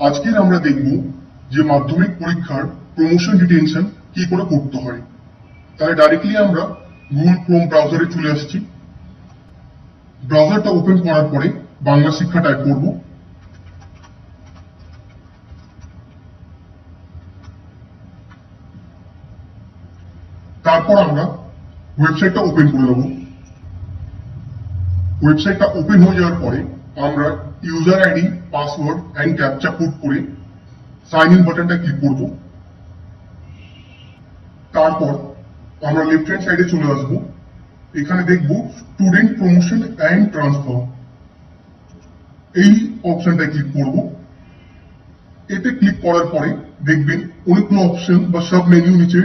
আজকের আমরা দেখব যে মাধ্যমিক পরীক্ষার প্রমোশন ডিটেনশন কি করে করতে হয়। তাহলে ডাইরেক্টলি আমরা গুগল ক্রোম ব্রাউজারে চলে আসছি। ব্রাউজারটা ওপেন করার পরে বাংলা শিক্ষা টাইপ করব। তারপর আমরা ওয়েবসাইটটা ওপেন করে নেব। ওয়েবসাইটটা ওপেন হয়ে যাওয়ার পরে আমরা user ID, password and captcha put করে সাইন ইন বাটনটা ক্লিক করব। তারপর আমরা লেফট হ্যান্ড সাইডে চলে আসবো। এখানে দেখব স্টুডেন্ট প্রমোশন এন্ড ট্রান্সফার, এই অপশনটা ক্লিক করব। এতে ক্লিক করার পরে দেখবেন অনেকগুলো অপশন বা সাব মেনু নিচে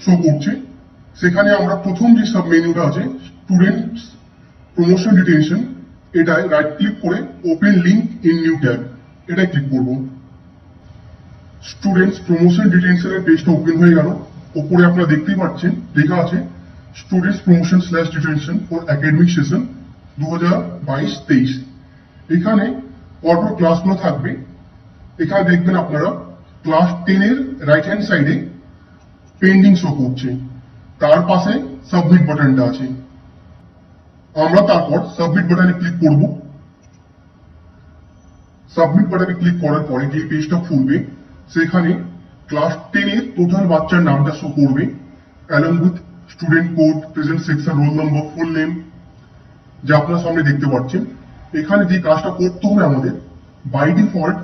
শো করছে। সেখানে আমরা প্রথম যে সাব মেনুটা আছে স্টুডেন্ট প্রমোশন ডিটেনশন, এটায় রাইট ক্লিক করে open link in new tab এটা ক্লিক করব। স্টুডেন্টস প্রমোশন ডিটেনশনের পেজটা ওপেন হয়ে গেল। উপরে আপনারা দেখতেই পাচ্ছেন লেখা আছে students promotion slash detention for academic session 2022-23। এখানে পরপর ক্লাসগুলো থাকবে। এখানে দেখবেন আপনারা ক্লাস 10 এর রাইট হ্যান্ড সাইডে পেন্ডিং শো করছে, তার পাশে সাবমিট বাটনটা আছে। আমরা তারপর সাবমিট বাটনে ক্লিক করব। সাবমিট বাটনে ক্লিক করার পরে যে পেজটা খুলবে সেখানে ক্লাস 10 এর টোটাল বাচ্চার নামটা শো করবে along with student code, present section, roll number, full name, যা আপনার সামনে দেখতে পাচ্ছেন। এখানে যে কাজটা করতে হবে আমাদের, বাই ডিফল্ট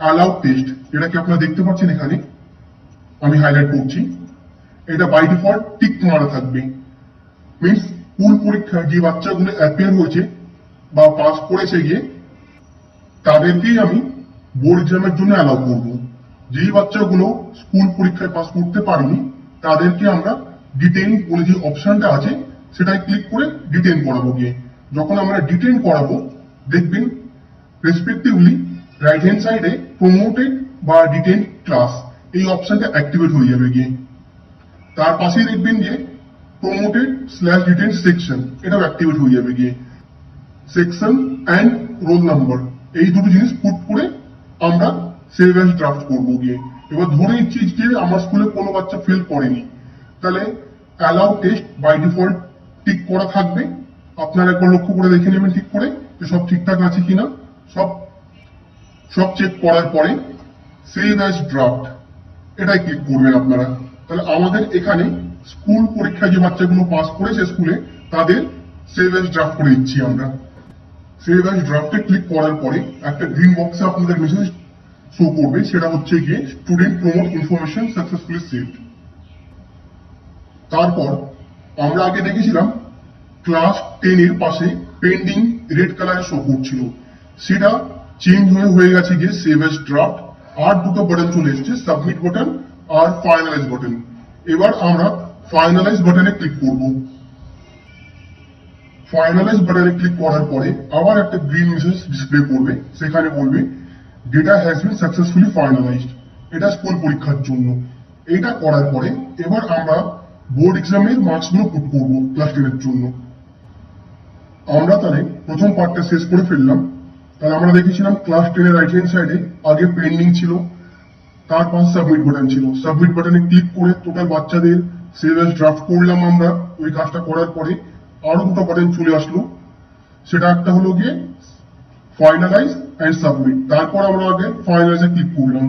অ্যালাউড টেস্ট, যেটাকে আপনারা দেখতে পাচ্ছেন এখানে আমি হাইলাইট করছি, এটা বাই ডিফল্ট টিক মারা থাকবে। মিনস স্কুল পরীক্ষায় যে বাচ্চাগুলো অ্যাপিয়ার হয়েছে বা পাস করেছে গিয়ে তাদেরকেই আমি বোর্ড এক্সামের জন্য অ্যালাউ করব। যেই বাচ্চাগুলো স্কুল পরীক্ষায় পাস করতে পারেনি তাদেরকে আমরা ডিটেইন বলে যে অপশনটা আছে সেটাই ক্লিক করে ডিটেইন করাবো গিয়ে। যখন আমরা ডিটেইন করাবো দেখবেন রেসপেক্টিভলি রাইট হ্যান্ড সাইডে প্রমোটেড বা ডিটেইন ক্লাস এই অপশনটা অ্যাক্টিভেট হয়ে যাবে গিয়ে। তার পাশেই দেখবেন যে প্রমোটেড স্ল্যাশ ডিটেইন সেকশন, এটাও অ্যাক্টিভেট হয়ে যাবে গিয়ে। সেকশন অ্যান্ড রোল নাম্বার এই দুটো জিনিস পুট করে আমরা সেভ অ্যাজ ড্রাফট করবো গিয়ে। এবার ধরে নিচ্ছি যে আমার স্কুলে কোনো বাচ্চা ফেল করেনি, তাহলে allow test by default tick করা থাকবে। আপনারা একবার লক্ষ্য করে দেখে নেবেন ঠিক করে যে সব ঠিকঠাক আছে কিনা। সব চেক করার পরে সেভ অ্যাজ ড্রাফট এটাই ক্লিক করবেন আপনারা। তাহলে আমাদের এখানে স্কুল পরীক্ষায় যে বাচ্চাগুলো পাস করেছে স্কুলে তাদের সেভ অ্যাজ ড্রাফট করে দিচ্ছি আমরা। সেভ অ্যাজ ড্রাফটে ক্লিক করার পরে একটা গ্রিন বক্সে আপনাদের মেসেজ শো করবে, সেটা হচ্ছে গিয়ে student promote information successfully saved. তারপর আমরা আগে দেখেছিলাম ক্লাস 10 এর পাশে পেন্ডিং রেড কালারে শো করছিল, সেটা চেঞ্জ হয়ে গেছে গিয়ে সেভ অ্যাজ ড্রাফট। আর দুটো বাটন চলে এসেছে, সাবমিট বাটন আর ফাইনালাইজ বাটন। এবার আমরা ফাইনালাইজ বাটনে ক্লিক করব। ফাইনালাইজ বাটনে ক্লিক করার পরে আবার একটা গ্রিন মেসেজ ডিসপ্লে করবে, সেখানে বলবে data has been successfully finalised. এটা স্কুল পরীক্ষার জন্য। এটা করার পরে এবার আমরা বোর্ড এক্সামের মার্কসগুলো পুট করবো ক্লাস 10 এর জন্য। আমরা তাহলে প্রথম পার্টটা শেষ করে ফেললাম। তাহলে আমরা দেখেছিলাম ক্লাস 10 এর রাইট হ্যান্ড সাইডে আগে পেন্ডিং ছিল, তার পাশে সাবমিট বাটন ছিল। সাবমিট বাটনে ক্লিক করে টোটাল বাচ্চাদের সেভ অ্যাজ ড্রাফট করলাম আমরা। ওই কাজটা করার পরে আরো দুটো বাটন চলে আসলো, সেটা একটা হলো গিয়ে ফাইনালাইজ এন্ড সাবমিট। তারপর আমরা আগে ফাইনালাইজে ক্লিক করলাম।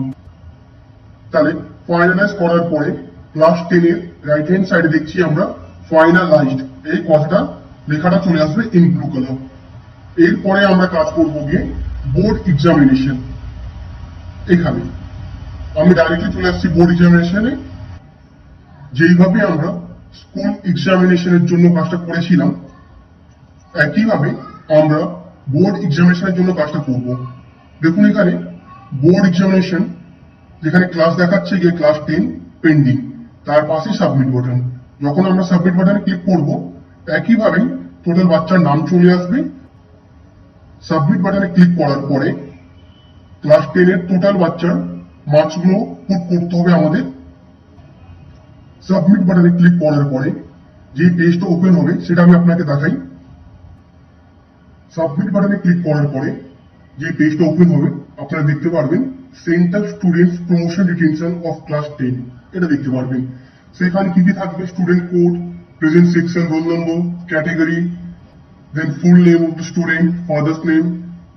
তাহলে ফাইনালাইজ করার পরে ক্লাস 10 এর রাইট হ্যান্ড সাইডে দেখছি আমরা ফাইনালাইজড এই কথাটা লেখাটা চলে আসবে ইন ব্লু কালার। এরপরে আমরা কাজ করবো গিয়ে বোর্ড এক্সামিনেশন। এখানে আমি ডাইরেক্টলি চলে আসছি বোর্ড এক্সামিনেশনে। যেইভাবে আমরা স্কুল এক্সামিনেশনের জন্য কাজটা করেছিলাম একইভাবে আমরা বোর্ড এক্সামিনেশনের জন্য কাজটা করব। দেখুন এখানে বোর্ড এক্সামিনেশন যেখানে ক্লাস দেখাচ্ছে গিয়ে ক্লাস 10 পেন্ডিং, তার পাশে সাবমিট বাটন। যখন আমরা সাবমিট বাটনে ক্লিক করব একইভাবে টোটাল বাচ্চার নাম চলে আসবে। সাবমিট বাটনে ক্লিক করার পরে ক্লাস 10 এর টোটাল বাচ্চার মার্কসগুলো পুট করতে হবে আমাদের। সাবমিট বাটনে ক্লিক করার পরে যে পেজটা ওপেন হবে সেটা আমি আপনাকে দেখাই। সাবমিট বাটনে ক্লিক করার পরে যে পেজটা ওপেন হবে আপনারা দেখতে পারবেন central students promotion detention of class 10, এটা দেখতে পারবেন। সেখানে কি কি থাকবে, student code, present section, roll number, category, then full name of the student, father's name,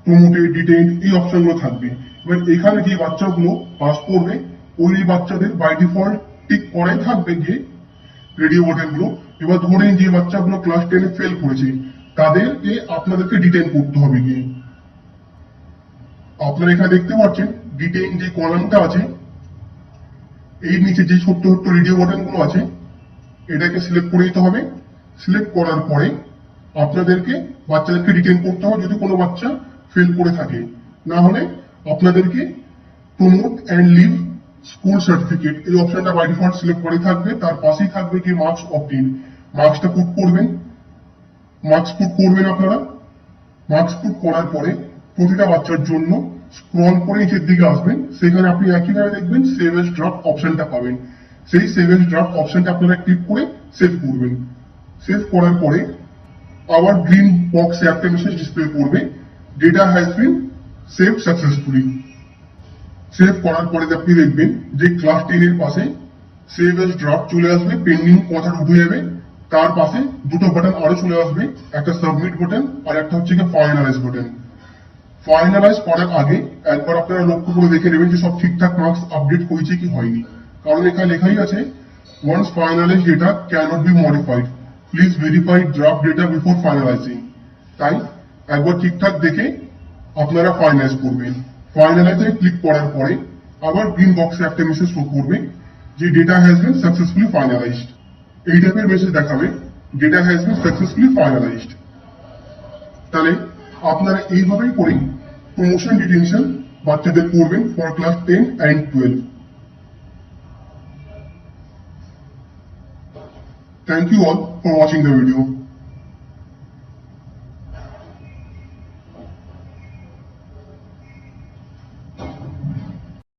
promoted, detained, এই অপশনগুলো থাকবে। এবার এখানে যে বাচ্চাগুলো পাস করবে ওই বাচ্চাদের বাই ডিফল্ট টিক করাই থাকবে গিয়ে রেডিও বাটনগুলো। এবার ধরেন যে বাচ্চাগুলো ক্লাস 10-এ ফেল করেছে তাদেরকে আপনাদেরকে ডিটেইন করতে হবে গিয়ে। আপনারা এখানে দেখতে পাচ্ছেন ডিটেইন যে কলামটা আছে এই নিচে যে ছোট্ট ছোট্ট রেডিও বাটনগুলো আছে এটাকে সিলেক্ট করে দিতে হবে। সিলেক্ট করার পরে আপনাদেরকে বাচ্চাদেরকে ডিটেইন করতে হবে যদি কোনো বাচ্চা ফেল করে থাকে, না হলে আপনাদেরকে promote and leave school certificate এই অপশনটা বাই ডিফল্ট সিলেক্ট করে থাকবে। তার পাশেই থাকবে কি মার্কস অবটেইন, মার্কসটা পুট করবেন। মার্কস পুট করবেন আপনারা। মার্কস পুট করার পরে প্রতিটা বাচ্চার জন্য স্ক্রল করে নিচের দিকে আসবেন, সেখানে আপনি একইভাবে দেখবেন সেভ এজ ড্রাফট অপশনটা পাবেন। সেই সেভ এজ ড্রাফট অপশনটা আপনারা ক্লিক করে সেভ করবেন। সেভ করার পরে আবার গ্রিন বক্সে একটা মেসেজ ডিসপ্লে করবে, data has been save successfully. Save করার পরে আপনি দেখবেন যে ক্লাস 10 এর পাশে সেভ এজ ড্রাফট চলে আসবে, পেন্ডিং কথাটা উঠে যাবে। তার পাশে দুটো বাটন আরো চলে আসবে, একটা সাবমিট বাটন আর একটা হচ্ছে ফাইনালাইজ বাটন। ফাইনালাইজ করার আগে একবার আপনারা লক্ষ্য করে দেখে নেবেন যে সব ঠিকঠাক মার্কস আপডেট হয়েছে কি হয়নি, কারণ এখানে লেখাই আছে once finalize data cannot be modified, please verify draft data before finalizing. তাই একবার ঠিকঠাক দেখে আপনারা ফাইনালাইজ করবেন। ফাইনালাইজে ক্লিক করার পরে আবার গ্রিন বক্সে একটা মেসেজ শো করবে যে data has been successfully finalised. এই টাইপের মেসেজ দেখাবে data has been successfully finalised. তাহলে আপনারা এইভাবেই করে প্রমোশন ডিটেনশন বাচ্চাদের করবেন for class 10 and 12। Thank you all for watching the video.